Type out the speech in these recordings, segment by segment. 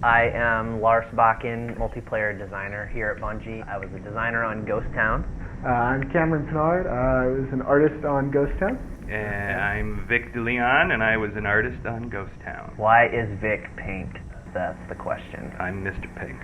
I am Lars Bakken, multiplayer designer here at Bungie. I was a designer on Ghost Town. I'm Cameron Pinard. I was an artist on Ghost Town. And I'm Vic DeLeon, and I was an artist on Ghost Town. Why is Vic pink? That's the question. I'm Mr. Pink.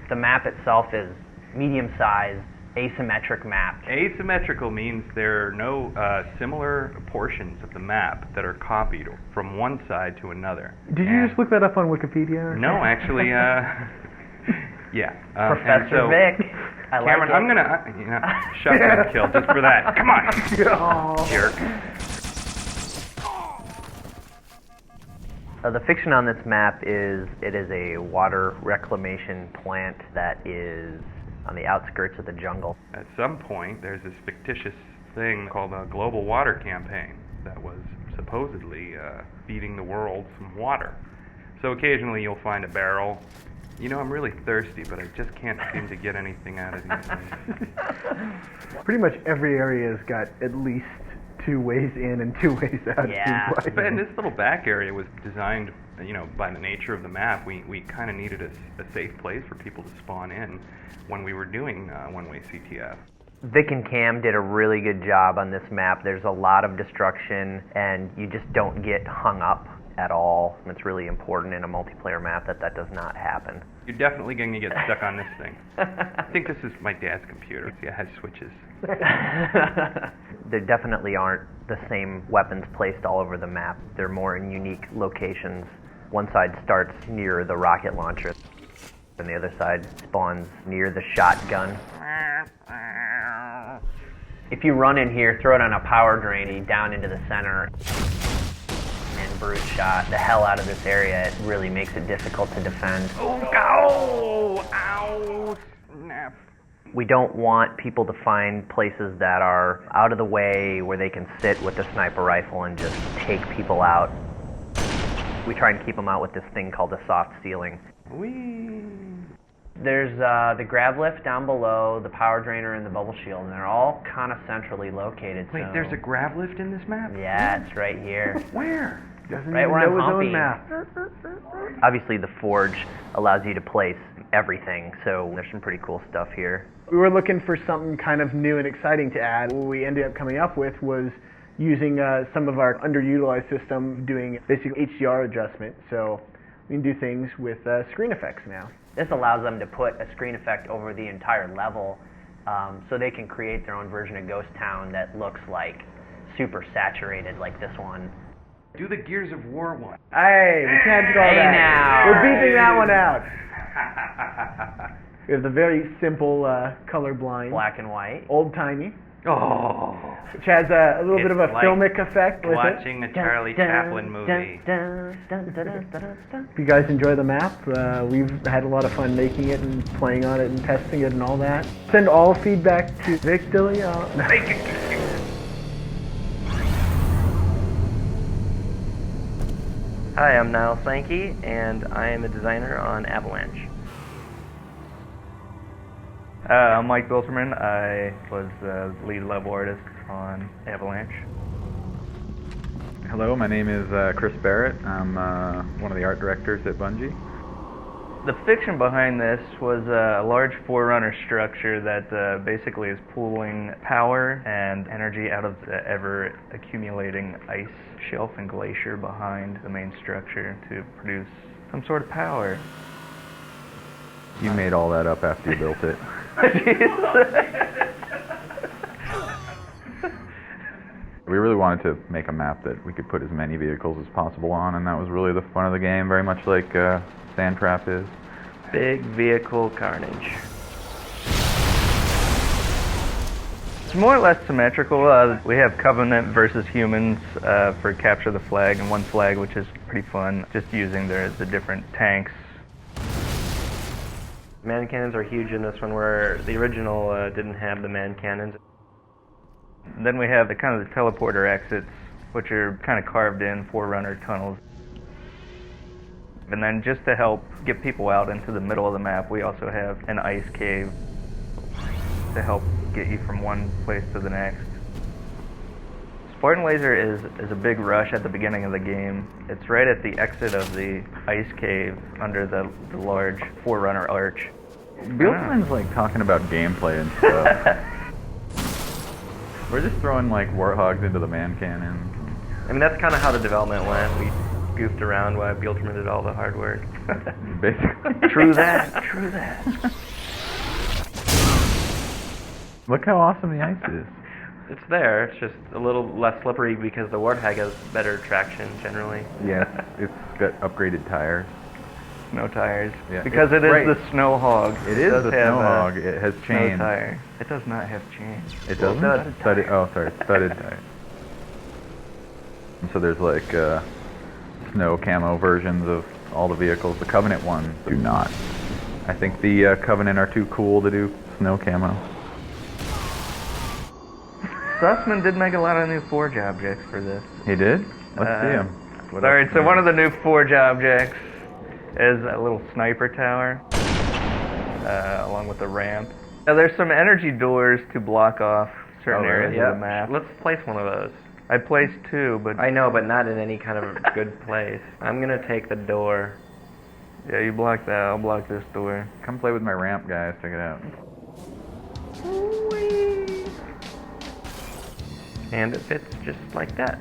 The map itself is medium-sized, asymmetric map. Asymmetrical means there are no similar portions of the map that are copied from one side to another. Did you just look that up on Wikipedia? No, actually, yeah. Professor Vic. I Cameron, like I'm gonna shotgun kill just for that. Come on, Oh. jerk. The fiction on this map is it is a water reclamation plant that is on the outskirts of the jungle. At some point, there's this fictitious thing called a global water campaign that was supposedly feeding the world some water. So occasionally you'll find a barrel. You know, I'm really thirsty, but I just can't seem to get anything out of these things. Pretty much every area's got at least 2 ways in and 2 ways out. Yeah. And this little back area was designed, you know, by the nature of the map. We kind of needed a safe place for people to spawn in when we were doing one-way CTF. Vic and Cam did a really good job on this map. There's a lot of destruction, and you just don't get hung up at all. It's really important in a multiplayer map that that does not happen. You're definitely going to get stuck on this thing. I think this is my dad's computer. See, it has switches. There definitely aren't the same weapons placed all over the map. They're more in unique locations. One side starts near the rocket launcher, and the other side spawns near the shotgun. If you run in here, throw it on a power drain down into the center, and brute shot the hell out of this area. It really makes it difficult to defend. Oh, ow, snap. We don't want people to find places that are out of the way where they can sit with the sniper rifle and just take people out. We try and keep them out with this thing called a soft ceiling. Whee! There's the grav lift down below, the power drainer, and the bubble shield, and they're all kind of centrally located. Wait, so... there's a grav lift in this map? Yeah, it's right here. Where? Doesn't Right even where know I'm his humping. own map. Obviously, the forge allows you to place everything, so there's some pretty cool stuff here. We were looking for something kind of new and exciting to add. What we ended up coming up with was using some of our underutilized system, doing basic HDR adjustment. So we can do things with screen effects now. This allows them to put a screen effect over the entire level, so they can create their own version of Ghost Town that looks like super saturated, like this one. Do the Gears of War one. Hey, we can't do all Hey that. now. We're beeping that one out. We have the very simple colorblind, Black and white. old-timey, Oh. which has a little bit of a It's like filmic effect with it. Watching a Charlie Chaplin movie. If you guys enjoy the map, we've had a lot of fun making it and playing on it and testing it and all that. Send all feedback to Vic DeLeon. Hi, I'm Niall Sankey, and I am a designer on Avalanche. I'm Mike Bilterman. I was the lead level artist on Avalanche. Hello, my name is Chris Barrett. I'm one of the art directors at Bungie. The fiction behind this was a large forerunner structure that basically is pooling power and energy out of the ever-accumulating ice shelf and glacier behind the main structure to produce some sort of power. You made all that up after you built it. We really wanted to make a map that we could put as many vehicles as possible on, and that was really the fun of the game, very much like Sand Trap is. Big vehicle carnage. It's more or less symmetrical. We have Covenant versus humans for capture the flag, and one flag, which is pretty fun, just using the different tanks. Man cannons are huge in this one, where the original didn't have the man cannons. Then we have the kind of the teleporter exits, which are kind of carved in forerunner tunnels. And then just to help get people out into the middle of the map, we also have an ice cave to help get you from one place to the next. Spartan Laser is a big rush at the beginning of the game. It's right at the exit of the ice cave under the large Forerunner arch. Bieltman's like talking about gameplay and stuff. We're just throwing like warthogs into the man cannon. I mean, that's kind of how the development went. We goofed around while Bieltman did all the hard work. Basically. True that, true that. Look how awesome the ice is. It's there. It's just a little less slippery because the Warthog has better traction generally. Yes, it's got upgraded tires. Snow tires. Yeah, because it is right. the Snow Hog. It is does the have Snow a Hog. It has Snow chains. tire. It does not have chains. It doesn't? Studded, studded tires. And so there's like snow camo versions of all the vehicles. The Covenant ones do not. I think the Covenant are too cool to do snow camo. Sussman did make a lot of new Forge objects for this. He did? Let's see him. Alright, so one of the new Forge objects is a little sniper tower, along with a ramp. Now there's some energy doors to block off certain areas of the map. Let's place one of those. I placed 2, but... I know, but not in any kind of good place. I'm gonna take the door. Yeah, you block that, I'll block this door. Come play with my ramp, guys. Check it out. And it fits just like that.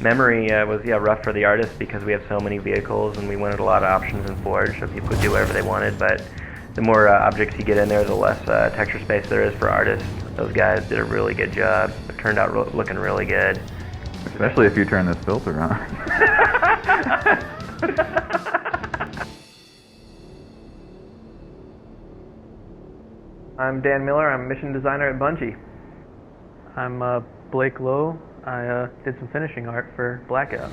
Memory was rough for the artists because we have so many vehicles and we wanted a lot of options in Forge so people could do whatever they wanted, but the more objects you get in there, the less texture space there is for artists. Those guys did a really good job. It turned out looking really good. Especially if you turn this filter on. I'm Dan Miller. I'm a mission designer at Bungie. I'm Blake Lowe. I did some finishing art for Blackout.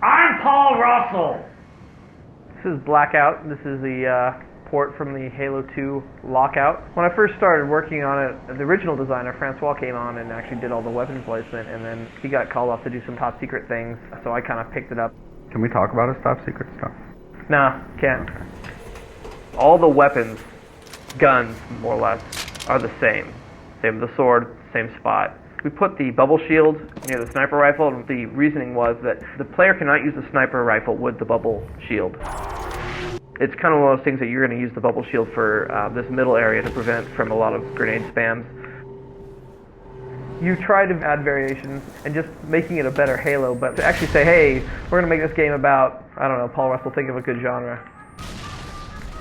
I'm Paul Russell. This is Blackout. This is the port from the Halo 2 Lockout. When I first started working on it, the original designer, Francois, came on and actually did all the weapon placement, and then he got called off to do some top secret things, so I kind of picked it up. Can we talk about his top secret stuff? Nah, can't. All the weapons, guns, more or less, are the same. Same with the sword, same spot. We put the bubble shield near the sniper rifle, and the reasoning was that the player cannot use the sniper rifle with the bubble shield. It's kind of one of those things that you're going to use the bubble shield for this middle area to prevent from a lot of grenade spams. You try to add variations and just making it a better Halo, but to actually say, hey, we're going to make this game about, I don't know, Paul Russell, think of a good genre.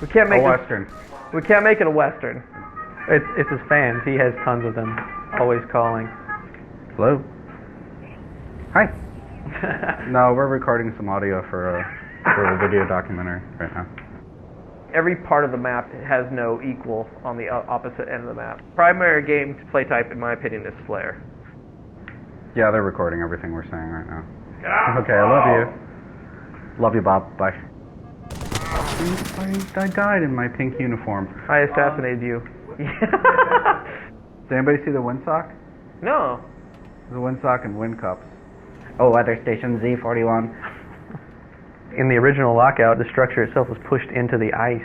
We can't make a Western. We can't make it a Western. It's his fans. He has tons of them, always calling. Hello? Hi. No, we're recording some audio for a video documentary right now. Every part of the map has no equal on the opposite end of the map. Primary game play type, in my opinion, is Flare. Yeah, they're recording everything we're saying right now. Okay, I love you. Love you, Bob. Bye. I died in my pink uniform. I assassinated you. Did anybody see the windsock? No. The windsock and wind cups. Oh, weather station Z41. In the original Lockout, the structure itself was pushed into the ice.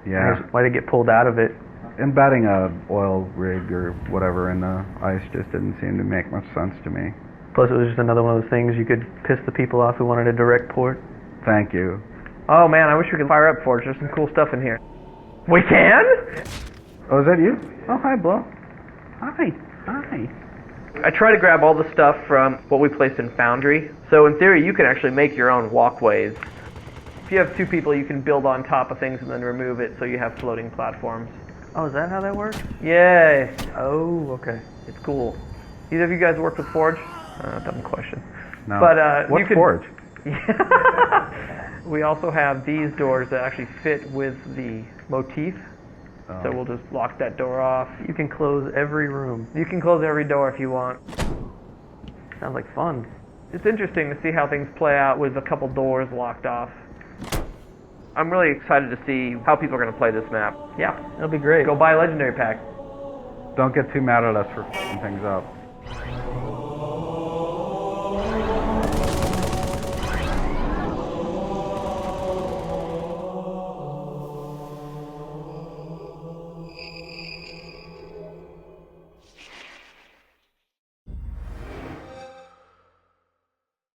Yeah. Why did it get pulled out of it? Embedding a oil rig or whatever in the ice just didn't seem to make much sense to me. Plus, it was just another one of those things you could piss the people off who wanted a direct port. Thank you. Oh man, I wish we could fire up Forge. There's some cool stuff in here. We can? Oh, is that you? Oh, hi, Blow. Hi. Hi. I try to grab all the stuff from what we placed in Foundry. So in theory, you can actually make your own walkways. If you have 2 people, you can build on top of things and then remove it so you have floating platforms. Oh, is that how that works? Yay. Oh, okay. It's cool. Either of you guys work with Forge? Dumb question. No. But, what's Forge? We also have these doors that actually fit with the motif. Oh. So we'll just lock that door off. You can close every room. You can close every door if you want. Sounds like fun. It's interesting to see how things play out with a couple doors locked off. I'm really excited to see how people are going to play this map. Yeah, it'll be great. Go buy a Legendary Pack. Don't get too mad at us for f***ing things up.